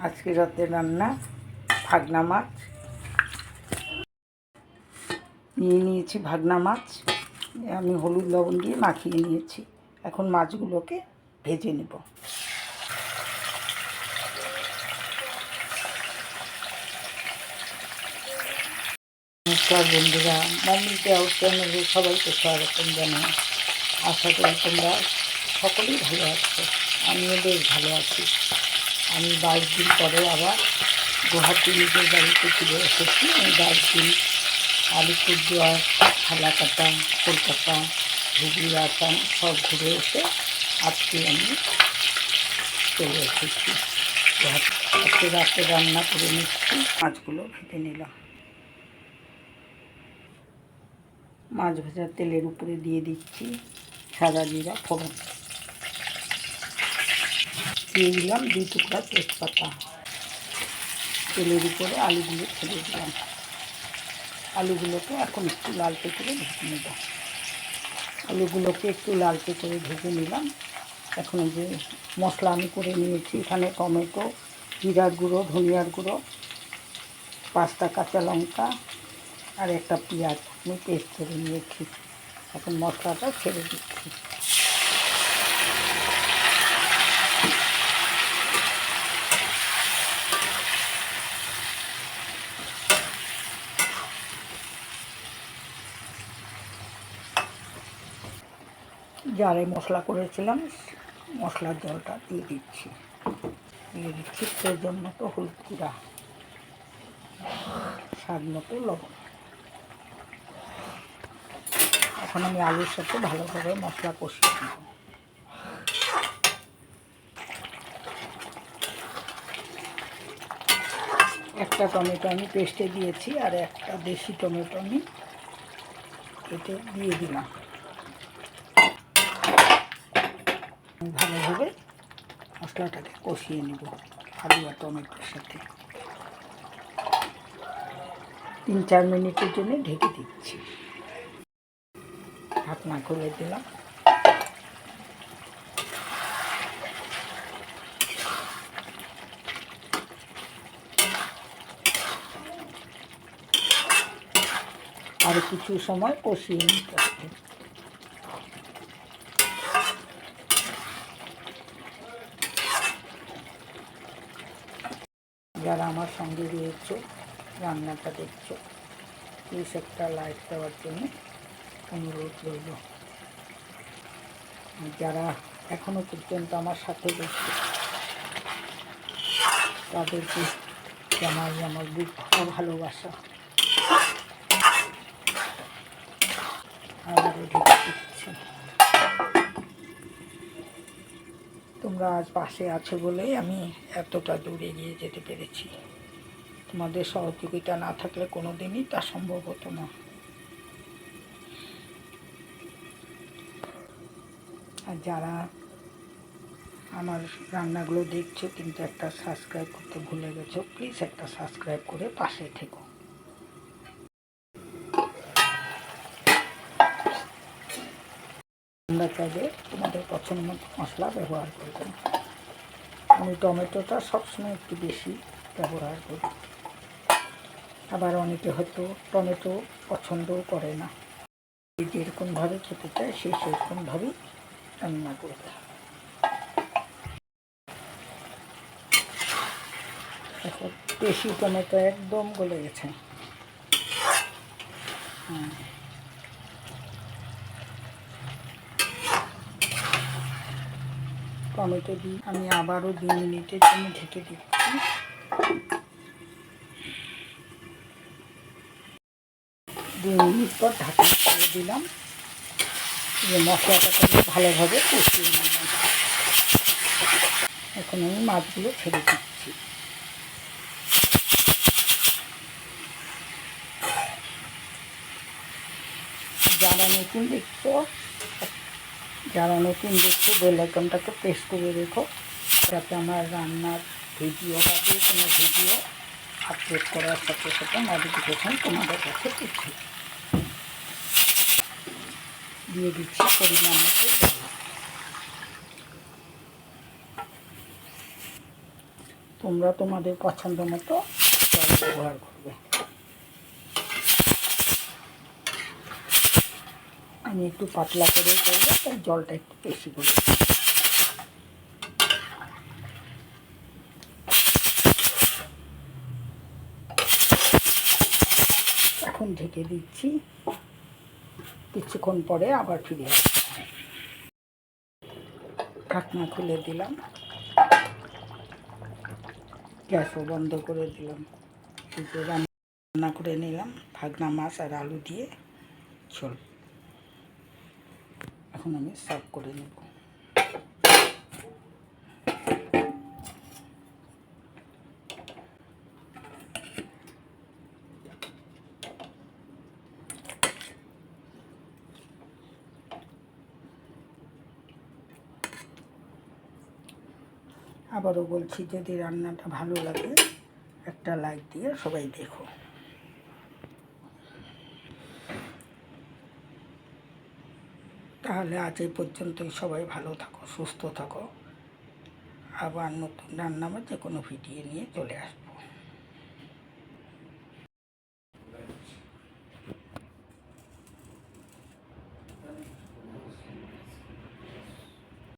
আজকে রাতে রান্না ভাগনা মাছ নিয়েছি। ভাগনা মাছ আমি হলুদ লবণ দিয়ে মাখিয়ে নিয়েছি। এখন মাছগুলোকে ভেজে নেব। নমস্কার বন্ধুরা, মমিতে আউট চ্যানেলে সবাইকে স্বাগতম জানাই। আশা করি তোমরা সকলেই ভালো আছো। আমিও বেশ ভালো আছি। আমি 22 দিন পরে আবার গুয়াহাটি নিজের বাড়িতে ফিরে এসেছি। আমি 22 দিন আলিপুরদুয়ার, ফালাকাটা, কলকাতা, হুগলি, আসাম সব ঘুরে এসে আজকে আমি চলে এসেছি গুয়াহাটি। আজকে রাতে রান্না করে নিচ্ছি। মাছগুলো ভেজে নিলাম। মাছ ভাজার তেলের উপরে দিয়ে দিচ্ছি সাদা জিরা ফোড়ন, দিয়ে দিলাম 2 টুকরা তেজপাতা। তেলের উপরে আলুগুলো ছেড়ে দিলাম। আলুগুলোকে এখন একটু লালচে করে ভেজে নেব। আলুগুলোকে একটু লালচে করে ভেজে নিলাম। এখন যে মশলা আমি করে নিয়েছি, এখানে টমেটো, জিরার গুঁড়ো, ধনিয়ার গুঁড়ো, 5টা কাঁচা লঙ্কা আর একটা পেঁয়াজ আমি পেস্ট করে নিয়েছি। এখন মশলাটা ছেড়ে দিচ্ছি। জারে মশলা করেছিলাম, মশলার জলটা দিয়ে দিচ্ছি। প্রয়োজন মতো হলুদ গুঁড়া, স্বাদ মতো লবণ। এখন আমি আলুর সাথে ভালোভাবে মশলা কষিয়ে নেব। একটা টমেটো আমি পেস্টে দিয়েছি আর একটা দেশি টমেটো আমি কেটে দিয়ে দিলাম। ভালোভাবে মশলাটাকে কষিয়ে নেব আলু আর টমেটোর সাথে। 3-4 মিনিটের জন্য ঢেকে দিচ্ছি। ঢাকনা খুলে দিলাম। আর কিছু সময় কষিয়ে নিতে হবে। যারা আমার সঙ্গে রয়েছে, রান্নাটা দেখছো, প্লিজ একটা লাইক দেওয়ার জন্য অনুরোধ রইল। যারা এখনও পর্যন্ত আমার সাথে রয়েছে তাদেরকে জানাই আমার বুক ভালোবাসা। আবারও ঢেকে দিচ্ছি। তোমরা আজ পাশে আছো বলেই আমি এতটা দূরে এগিয়ে যেতে পেরেছি। তোমাদের সহযোগিতা না থাকলে কোনো দিনই তা সম্ভব হতো না। আর যারা আমার রান্নাগুলো দেখছো কিন্তু একটা সাবস্ক্রাইব করতে ভুলে গেছো, প্লিজ একটা সাবস্ক্রাইব করে পাশে থেকো। তোমরা চাইলে তোমাদের পছন্দ মতো মশলা ব্যবহার করবে। আমি টমেটোটা সবসময় একটু বেশি ব্যবহার করি। আবার অনেকে হয়তো টমেটো পছন্দও করে না। যেরকমভাবে খেতে চায় সে সেরকমভাবেই রান্না করবে। দেখো বেশি টমেটো একদম গলে গেছে। টমেটো দিয়ে আমি আবারও 2 মিনিটের জন্য ঢেকে দিচ্ছি। 2 মিনিট পর ঢাকা খুলে দিলাম। মশলাটাকে ভালোভাবে কষিয়ে নিলাম। এখন আমি মাছগুলো ছেড়ে দিচ্ছি। যারা নতুন দেখছো বেল আইকনটাকে প্রেস করে রেখো, যাতে আমার রান্নার ভিডিও বা যে কোনো ভিডিও আপলোড করার সাথে সাথে নোটিফিকেশান তোমাদের কাছে পৌঁছে। দিয়ে দিচ্ছি পরিমাণ মতো জল। তোমরা তোমাদের পছন্দ মতো জল ব্যবহার করবে। আমি একটু পাতলা করে করবো, তাই জলটা একটু বেশি করে। এখন ঢেকে দিচ্ছি, কিছুক্ষণ পরে আবার ফিরে আসবো। ঢাকনা খুলে দিলাম, গ্যাসও বন্ধ করে দিলাম। রান্না করে নিলাম ভাগনা মাছ আর আলু দিয়ে ঝোল। এখন আমি সার্ভ করে নেব। আবারও বলছি, যদি রান্নাটা ভালো লাগে একটা লাইক দিয়ে সবাই দেখো। তাহলে আজ এই পর্যন্তই। সবাই ভালো থাকো, সুস্থ থাকো। আবার নতুন রান্না বা যে কোনো ভিডিও নিয়ে চলে আসবো।